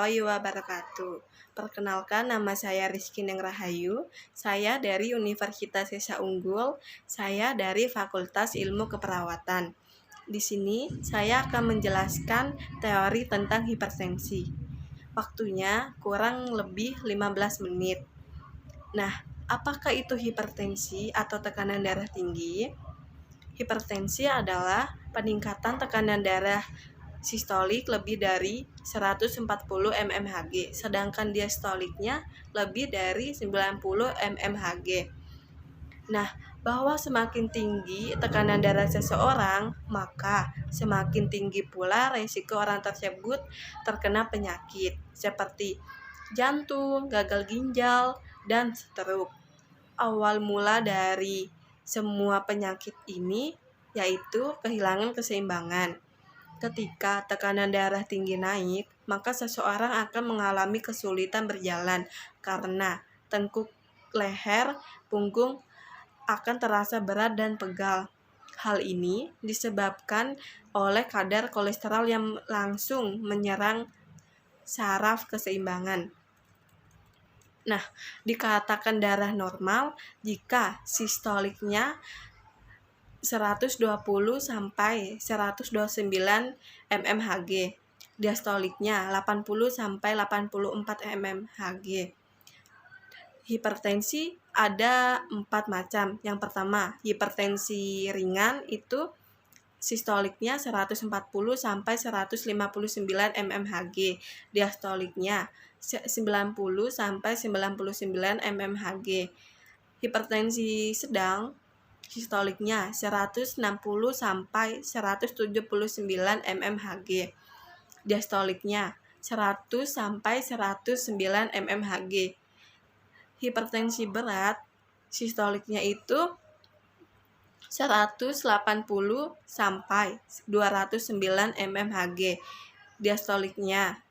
warahmatullahi wabarakatuh. Perkenalkan, nama saya Rizky Neng Rahayu. Saya dari Universitas Sesa Unggul. Saya dari Fakultas Ilmu Keperawatan. Di sini saya akan menjelaskan teori tentang hipertensi. Waktunya kurang lebih 15 menit. Nah, apakah itu hipertensi atau tekanan darah tinggi? Hipertensi adalah peningkatan tekanan darah sistolik lebih dari 140 mmHg, sedangkan diastoliknya lebih dari 90 mmHg. Nah, bahwa semakin tinggi tekanan darah seseorang, maka semakin tinggi pula resiko orang tersebut terkena penyakit seperti jantung, gagal ginjal, dan stroke. Awal mula dari semua penyakit ini yaitu kehilangan keseimbangan. Ketika tekanan darah tinggi naik, maka seseorang akan mengalami kesulitan berjalan karena tengkuk, leher, punggung akan terasa berat dan pegal. Hal ini disebabkan oleh kadar kolesterol yang langsung menyerang saraf keseimbangan. Nah, dikatakan darah normal jika sistoliknya 120 sampai 129 mmHg, diastoliknya 80 sampai 84 mmHg. Hipertensi ada 4 macam. Yang pertama, hipertensi ringan itu sistoliknya 140 sampai 159 mmHg, diastoliknya 90 sampai 99 mmHg. Hipertensi sedang sistoliknya 160 sampai 179 mmHg. Diastoliknya 100 sampai 109 mmHg. Hipertensi berat sistoliknya itu 180 sampai 209 mmHg. Diastoliknya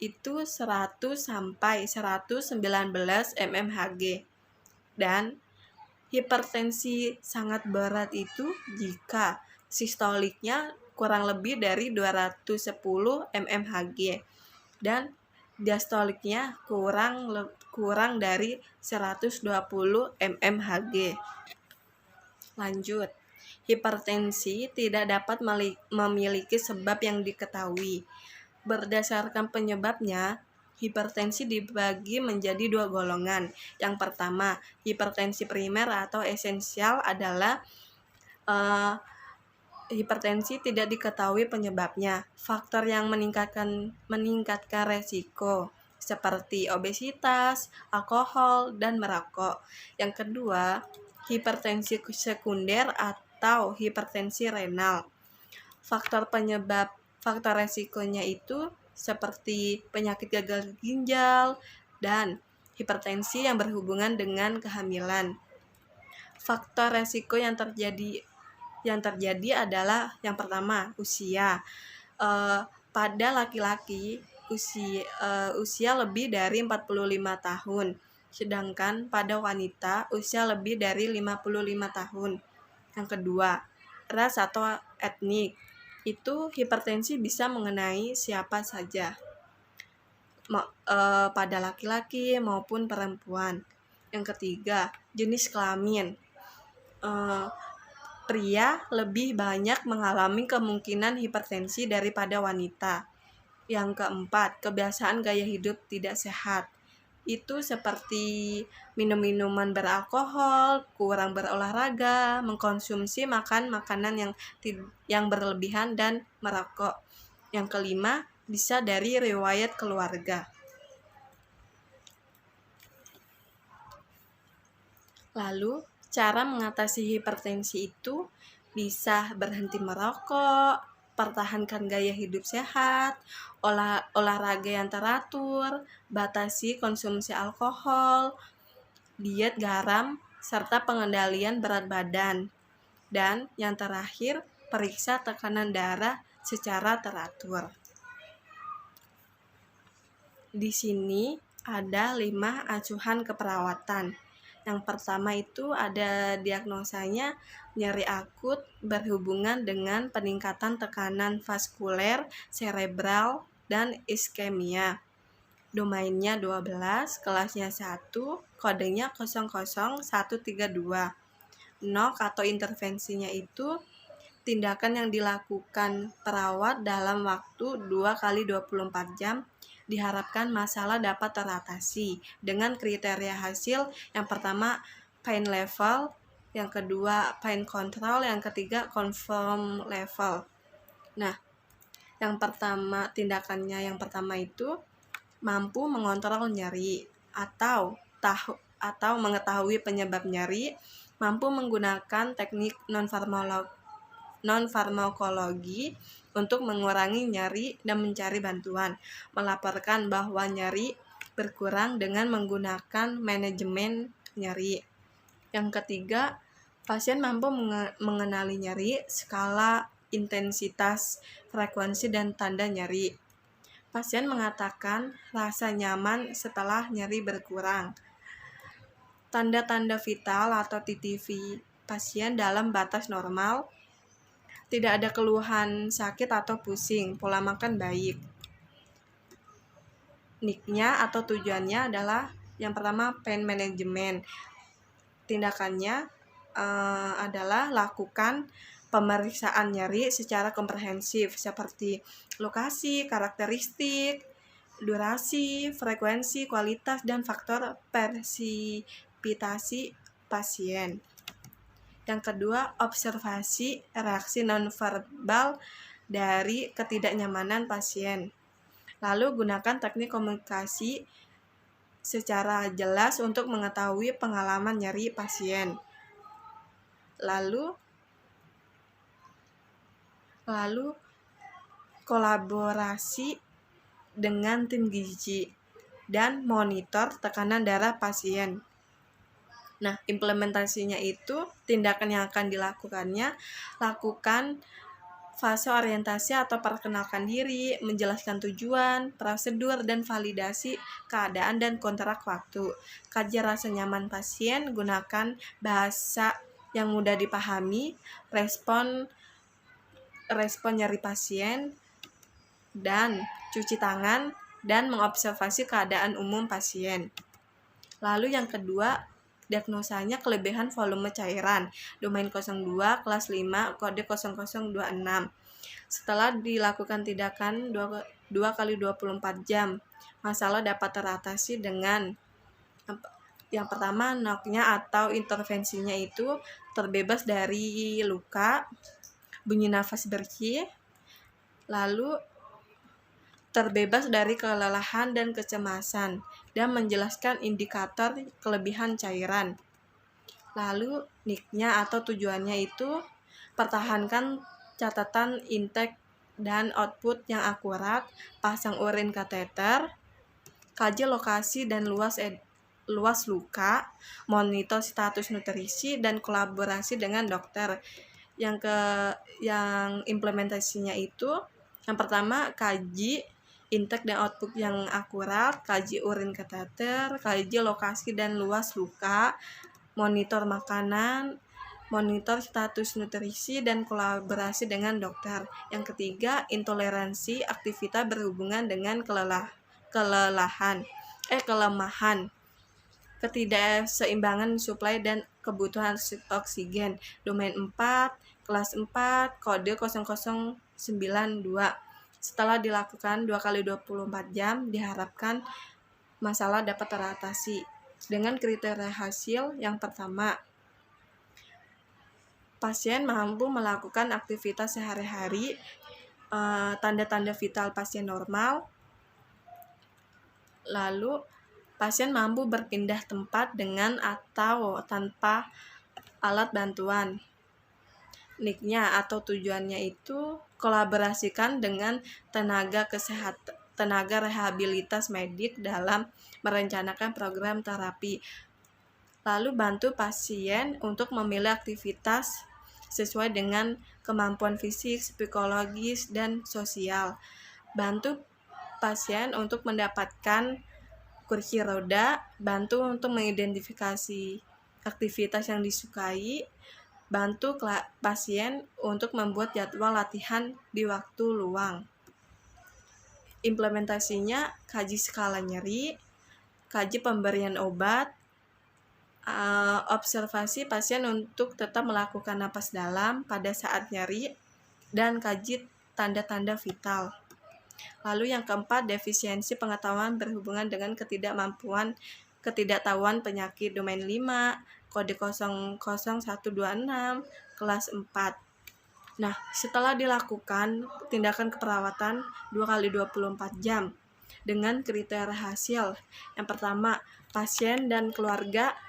itu 100 sampai 119 mmHg. Dan hipertensi sangat berat itu jika sistoliknya kurang lebih dari 210 mmHg dan diastoliknya kurang dari 120 mmHg. Lanjut, hipertensi tidak dapat memiliki sebab yang diketahui. Berdasarkan penyebabnya, hipertensi dibagi menjadi 2 golongan. Yang pertama, hipertensi primer atau esensial adalah hipertensi tidak diketahui penyebabnya. Faktor yang meningkatkan resiko seperti obesitas, alkohol, dan merokok. Yang kedua, hipertensi sekunder atau hipertensi renal. Faktor resikonya itu seperti penyakit gagal ginjal dan hipertensi yang berhubungan dengan kehamilan. Faktor resiko yang terjadi adalah yang pertama, usia. Pada laki-laki usia lebih dari 45 tahun, sedangkan pada wanita usia lebih dari 55 tahun. Yang kedua, ras atau etnik. Itu hipertensi bisa mengenai siapa saja, pada laki-laki maupun perempuan. Yang ketiga, jenis kelamin. Pria lebih banyak mengalami kemungkinan hipertensi daripada wanita. Yang keempat, kebiasaan gaya hidup tidak sehat. Itu seperti minum minuman beralkohol, kurang berolahraga, mengkonsumsi makanan yang berlebihan, dan merokok. Yang kelima, bisa dari riwayat keluarga. Lalu, cara mengatasi hipertensi itu bisa berhenti merokok, pertahankan gaya hidup sehat, olahraga yang teratur, batasi konsumsi alkohol, diet garam, serta pengendalian berat badan. Dan yang terakhir, periksa tekanan darah secara teratur. Di sini ada 5 acuan keperawatan. Yang pertama itu ada diagnosanya nyeri akut berhubungan dengan peningkatan tekanan vaskuler, serebral, dan iskemia. domainnya 12, kelasnya 1, kodenya 00132. NOC atau intervensinya itu tindakan yang dilakukan perawat dalam waktu 2 kali 24 jam, diharapkan masalah dapat teratasi dengan kriteria hasil. Yang pertama pain level, yang kedua pain control, yang ketiga confirm level. Nah, yang pertama itu mampu mengontrol nyeri atau mengetahui penyebab nyeri, mampu menggunakan teknik non-farmakologi untuk mengurangi nyeri dan mencari bantuan, melaporkan bahwa nyeri berkurang dengan menggunakan manajemen nyeri. Yang ketiga, pasien mampu mengenali nyeri, skala, intensitas, frekuensi, dan tanda nyeri. Pasien mengatakan rasa nyaman setelah nyeri berkurang. Tanda-tanda vital atau TTV pasien dalam batas normal, tidak ada keluhan sakit atau pusing, pola makan baik. NIC-nya atau tujuannya adalah yang pertama pain management. Tindakannya adalah lakukan pemeriksaan nyeri secara komprehensif seperti lokasi, karakteristik, durasi, frekuensi, kualitas, dan faktor persipitasi pasien. Yang kedua, observasi reaksi nonverbal dari ketidaknyamanan pasien. Lalu gunakan teknik komunikasi secara jelas untuk mengetahui pengalaman nyeri pasien. Lalu kolaborasi dengan tim gizi dan monitor tekanan darah pasien. Nah, implementasinya itu tindakan yang akan dilakukannya, lakukan fase orientasi atau perkenalkan diri, menjelaskan tujuan, prosedur, dan validasi keadaan dan kontrak waktu. Kaji rasa nyaman pasien, gunakan bahasa yang mudah dipahami, respon nyeri pasien, dan cuci tangan, dan mengobservasi keadaan umum pasien. Lalu yang kedua, diagnosanya kelebihan volume cairan, domain 02, kelas 5, kode 0026. Setelah dilakukan tindakan 2 kali 24 jam, masalah dapat teratasi dengan yang pertama, NOC-nya atau intervensinya itu terbebas dari luka, bunyi nafas bersih, lalu terbebas dari kelelahan dan kecemasan, dan menjelaskan indikator kelebihan cairan. Lalu NIC-nya atau tujuannya itu pertahankan catatan intake dan output yang akurat, pasang urin kateter, kaji lokasi dan luas luka, monitor status nutrisi, dan kolaborasi dengan dokter. Yang implementasinya itu yang pertama kaji intake dan output yang akurat, kaji urin kateter, kaji lokasi dan luas luka, monitor makanan, monitor status nutrisi, dan kolaborasi dengan dokter. Yang ketiga, intoleransi aktivitas berhubungan dengan kelemahan, ketidakseimbangan suplai dan kebutuhan oksigen, domain 4, kelas 4, kode 0092. Setelah dilakukan 2 kali 24 jam, diharapkan masalah dapat teratasi dengan kriteria hasil. Yang pertama, pasien mampu melakukan aktivitas sehari-hari, tanda-tanda vital pasien normal. Lalu, pasien mampu berpindah tempat dengan atau tanpa alat bantuan. NIC-nya atau tujuannya itu kolaborasikan dengan tenaga rehabilitas medik dalam merencanakan program terapi. Lalu bantu pasien untuk memilih aktivitas sesuai dengan kemampuan fisik, psikologis, dan sosial. Bantu pasien untuk mendapatkan kursi roda, bantu untuk mengidentifikasi aktivitas yang disukai, bantu pasien untuk membuat jadwal latihan di waktu luang. Implementasinya kaji skala nyeri, kaji pemberian obat, observasi pasien untuk tetap melakukan napas dalam pada saat nyeri, dan kaji tanda-tanda vital. Lalu yang keempat, defisiensi pengetahuan berhubungan dengan ketidaktahuan penyakit domain 5, kode 00126, kelas 4. Nah, setelah dilakukan tindakan keperawatan 2x24 jam dengan kriteria hasil. Yang pertama, pasien dan keluarga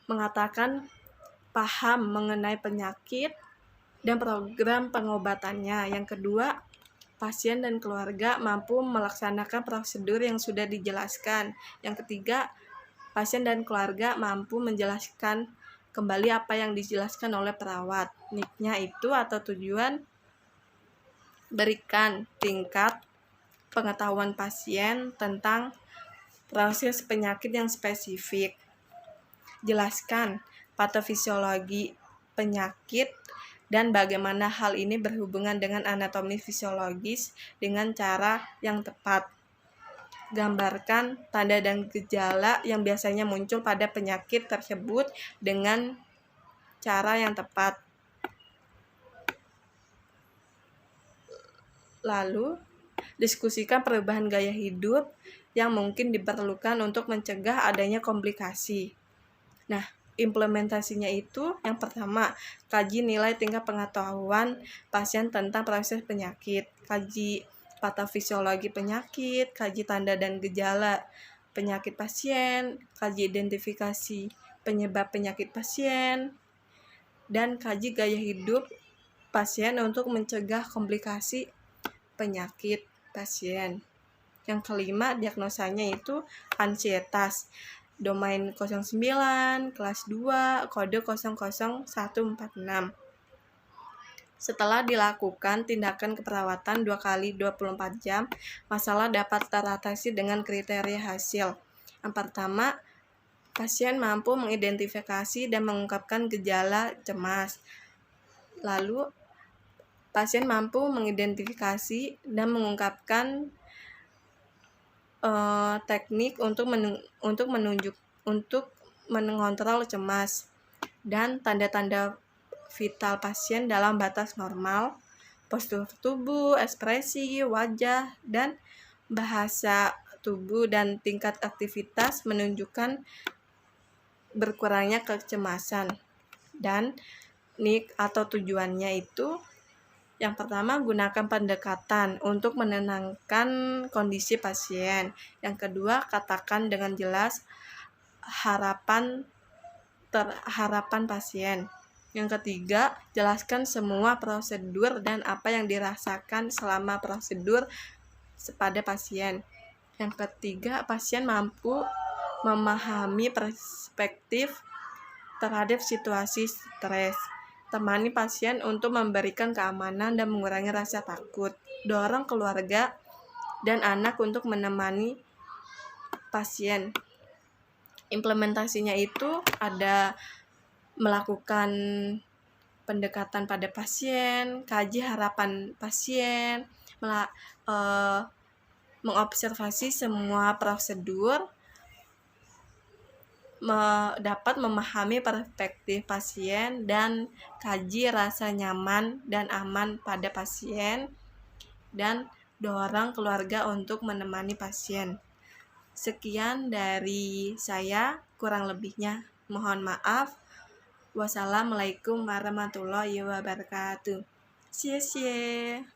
mengatakan paham mengenai penyakit dan program pengobatannya. Yang kedua, pasien dan keluarga mampu melaksanakan prosedur yang sudah dijelaskan. Yang ketiga, pasien dan keluarga mampu menjelaskan kembali apa yang dijelaskan oleh perawat. NIC-nya itu atau tujuan berikan tingkat pengetahuan pasien tentang proses penyakit yang spesifik. Jelaskan patofisiologi penyakit dan bagaimana hal ini berhubungan dengan anatomi fisiologis dengan cara yang tepat. Gambarkan tanda dan gejala yang biasanya muncul pada penyakit tersebut dengan cara yang tepat. Lalu, diskusikan perubahan gaya hidup yang mungkin diperlukan untuk mencegah adanya komplikasi. Nah, implementasinya itu yang pertama, kaji nilai tingkat pengetahuan pasien tentang proses penyakit, kaji patofisiologi penyakit, kaji tanda dan gejala penyakit pasien, kaji identifikasi penyebab penyakit pasien, dan kaji gaya hidup pasien untuk mencegah komplikasi penyakit pasien. Yang kelima, diagnosanya itu ansietas, domain 09, kelas 2, kode 00146. Setelah dilakukan tindakan keperawatan 2x24 jam, masalah dapat teratasi dengan kriteria hasil. Yang pertama, pasien mampu mengidentifikasi dan mengungkapkan gejala cemas. Lalu, pasien mampu mengidentifikasi dan mengungkapkan teknik untuk mengontrol cemas dan tanda-tanda vital pasien dalam batas normal, postur tubuh, ekspresi wajah, dan bahasa tubuh dan tingkat aktivitas menunjukkan berkurangnya kecemasan. Dan NIC atau tujuannya itu yang pertama, gunakan pendekatan untuk menenangkan kondisi pasien. Yang kedua, katakan dengan jelas harapan pasien. Yang ketiga, jelaskan semua prosedur dan apa yang dirasakan selama prosedur pada pasien. Yang ketiga, pasien mampu memahami perspektif terhadap situasi stres. Temani pasien untuk memberikan keamanan dan mengurangi rasa takut. Dorong keluarga dan anak untuk menemani pasien. Implementasinya itu ada melakukan pendekatan pada pasien, kaji harapan pasien, mengobservasi semua prosedur, dapat memahami perspektif pasien, dan kaji rasa nyaman dan aman pada pasien, dan dorong keluarga untuk menemani pasien. Sekian dari saya, kurang lebihnya mohon maaf. Wassalamualaikum warahmatullahi wabarakatuh. 谢谢